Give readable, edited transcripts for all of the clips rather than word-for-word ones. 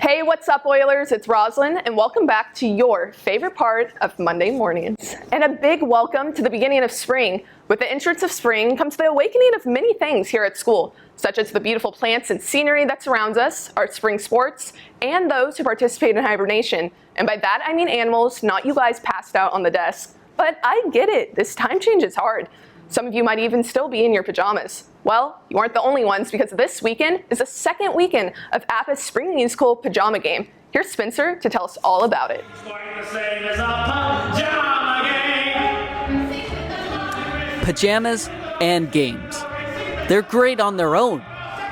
Hey, what's up, Oilers? It's Roslyn, and welcome back to your favorite part of Monday mornings. And a big welcome to the beginning of spring. With the entrance of spring comes the awakening of many things here at school, such as the beautiful plants and scenery that surrounds us, our spring sports, and those who participate in hibernation. And by that, I mean animals, not you guys passed out on the desk. But I get it, this time change is hard. Some of you might even still be in your pajamas. Well, you aren't the only ones, because this weekend is the second weekend of APA's spring musical Pajama Game. Here's Spencer to tell us all about it. Pajamas and games. They're great on their own,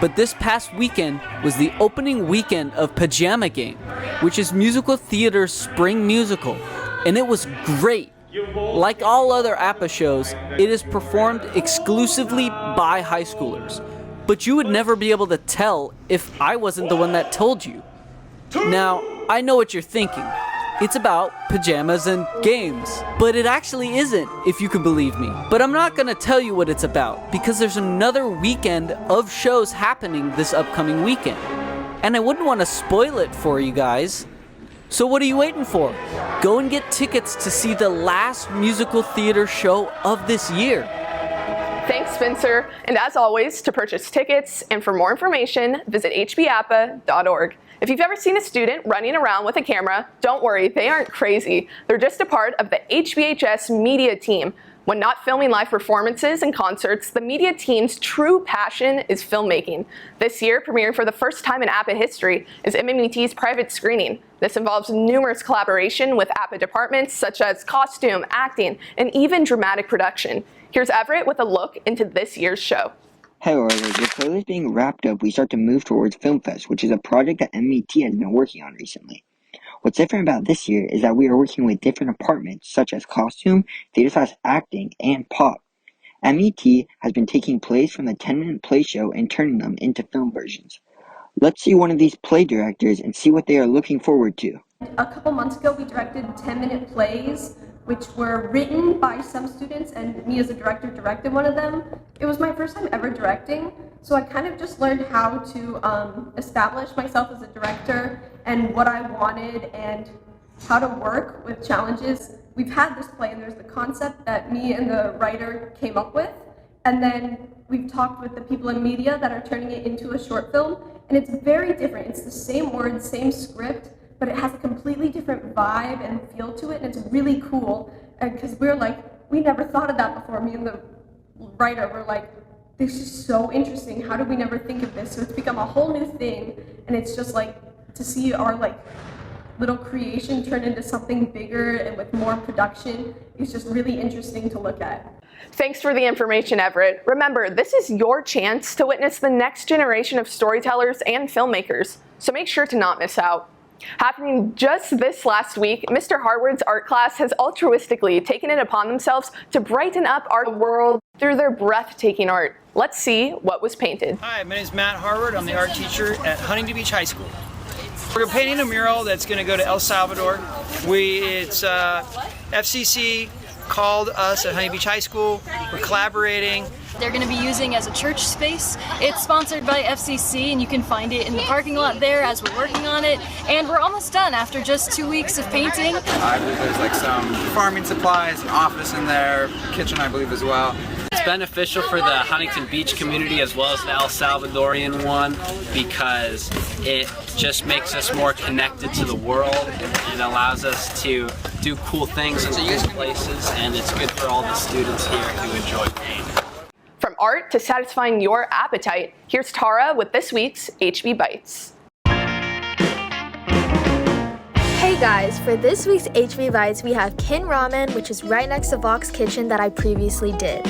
but this past weekend was the opening weekend of Pajama Game, which is musical theater's spring musical, and it was great. Like all other APA shows, it is performed exclusively by high schoolers, but you would never be able to tell if I wasn't the one that told you. Now, I know what you're thinking. It's about pajamas and games, but it actually isn't, if you can believe me. But I'm not gonna tell you what it's about, because there's another weekend of shows happening this upcoming weekend, and I wouldn't want to spoil it for you guys. So what are you waiting for? Go and get tickets to see the last musical theater show of this year. Thanks, Spencer. And as always, to purchase tickets and for more information, visit hbapa.org. If you've ever seen a student running around with a camera, don't worry, they aren't crazy. They're just a part of the HBHS media team. When not filming live performances and concerts, the media team's true passion is filmmaking. This year, premiering for the first time in APA history, is MMET's private screening. This involves numerous collaboration with APA departments such as costume, acting, and even dramatic production. Here's Everett with a look into this year's show. Hey Oilers, with trailers being wrapped up, we start to move towards Film Fest, which is a project that MET has been working on recently. What's different about this year is that we are working with different departments such as costume, theater/acting, and pop. MET has been taking plays from the 10-minute play show and turning them into film versions. Let's see one of these play directors and see what they are looking forward to. A couple months ago, we directed 10-minute plays, which were written by some students, and me as a director directed one of them. It was my first time ever directing, so I kind of just learned how to establish myself as a director and what I wanted and how to work with challenges. We've had this play, and there's the concept that me and the writer came up with, and then we've talked with the people in media that are turning it into a short film, and it's very different. It's the same words, same script, but it has a completely different vibe and feel to it, and it's really cool, because we're like, we never thought of that before. Me and the writer were like, this is so interesting, how did we never think of this? So it's become a whole new thing, and it's just like, to see our like little creation turn into something bigger and with more production is just really interesting to look at. Thanks for the information, Everett. Remember, this is your chance to witness the next generation of storytellers and filmmakers, so make sure to not miss out. Happening just this last week, Mr. Harwood's art class has altruistically taken it upon themselves to brighten up our world through their breathtaking art. Let's see what was painted. Hi, my name is Matt Harwood. I'm the art teacher at Huntington Beach High School. We're painting a mural that's going to go to El Salvador. FCC called us at Huntington Beach High School. We're collaborating. They're going to be using as a church space. It's sponsored by FCC, and you can find it in the parking lot there as we're working on it. And we're almost done after just 2 weeks of painting. I believe there's like some farming supplies, an office in there, kitchen I believe as well. It's beneficial for the Huntington Beach community as well as the El Salvadorian one, because it just makes us more connected to the world and allows us to do cool things in cool places, and it's good for all the students here who enjoy paint. From art to satisfying your appetite, here's Tara with this week's HB Bites. Hey guys, for this week's HB Bites, we have Kin Ramen, which is right next to Vox Kitchen that I previously did.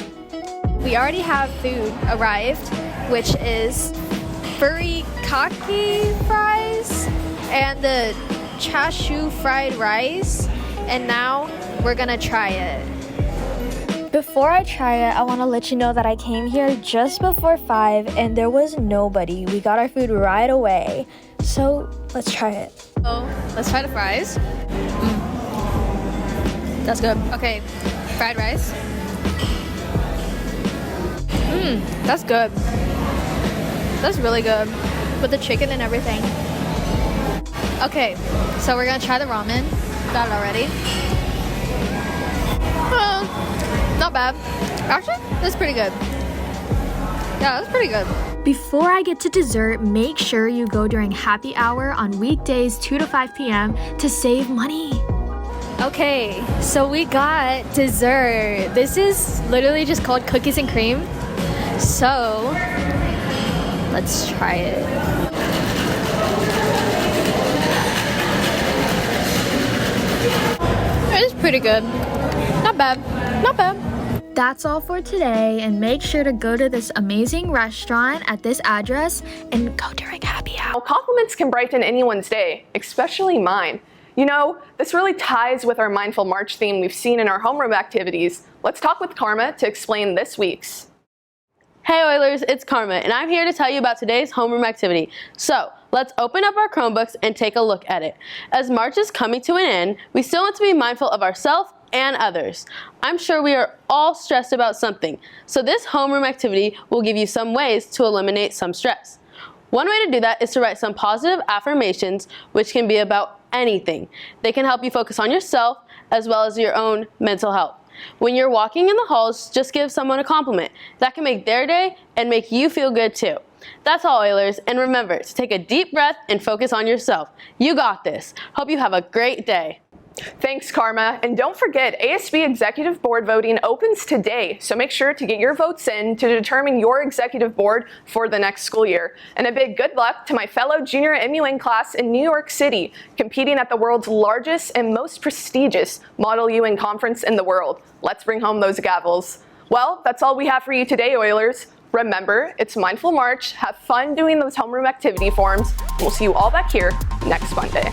We already have food arrived, which is furikake fries and the chashu fried rice, and now we're gonna try it. Before I try it, I want to let you know that I came here just before 5 and there was nobody. We got our food right away. So let's try it. So let's try the fries. That's good. Okay, fried rice. That's good. That's really good. With the chicken and everything. Okay, so we're gonna try the ramen. Got it already. Not bad. Actually, that's pretty good. Yeah, that's pretty good. Before I get to dessert, make sure you go during happy hour on weekdays 2 to 5 p.m. to save money. Okay, so we got dessert. This is literally just called cookies and cream. So, let's try it. It's pretty good. Not bad. Not bad. That's all for today, and make sure to go to this amazing restaurant at this address and go during happy hour. Well, compliments can brighten anyone's day, especially mine. You know, this really ties with our Mindful March theme we've seen in our homeroom activities. Let's talk with Karma to explain this week's. Hey Oilers, it's Karma, and I'm here to tell you about today's homeroom activity. So, let's open up our Chromebooks and take a look at it. As March is coming to an end, we still want to be mindful of ourselves and others. I'm sure we are all stressed about something, so this homeroom activity will give you some ways to eliminate some stress. One way to do that is to write some positive affirmations, which can be about anything. They can help you focus on yourself as well as your own mental health. When you're walking in the halls, just give someone a compliment. That can make their day and make you feel good too. That's all, Oilers, and remember to take a deep breath and focus on yourself. You got this. Hope you have a great day. Thanks, Karma. And don't forget, ASB Executive Board voting opens today, so make sure to get your votes in to determine your executive board for the next school year. And a big good luck to my fellow junior MUN class in New York City, competing at the world's largest and most prestigious Model UN conference in the world. Let's bring home those gavels. Well, that's all we have for you today, Oilers. Remember, it's Mindful March. Have fun doing those homeroom activity forms. We'll see you all back here next Monday.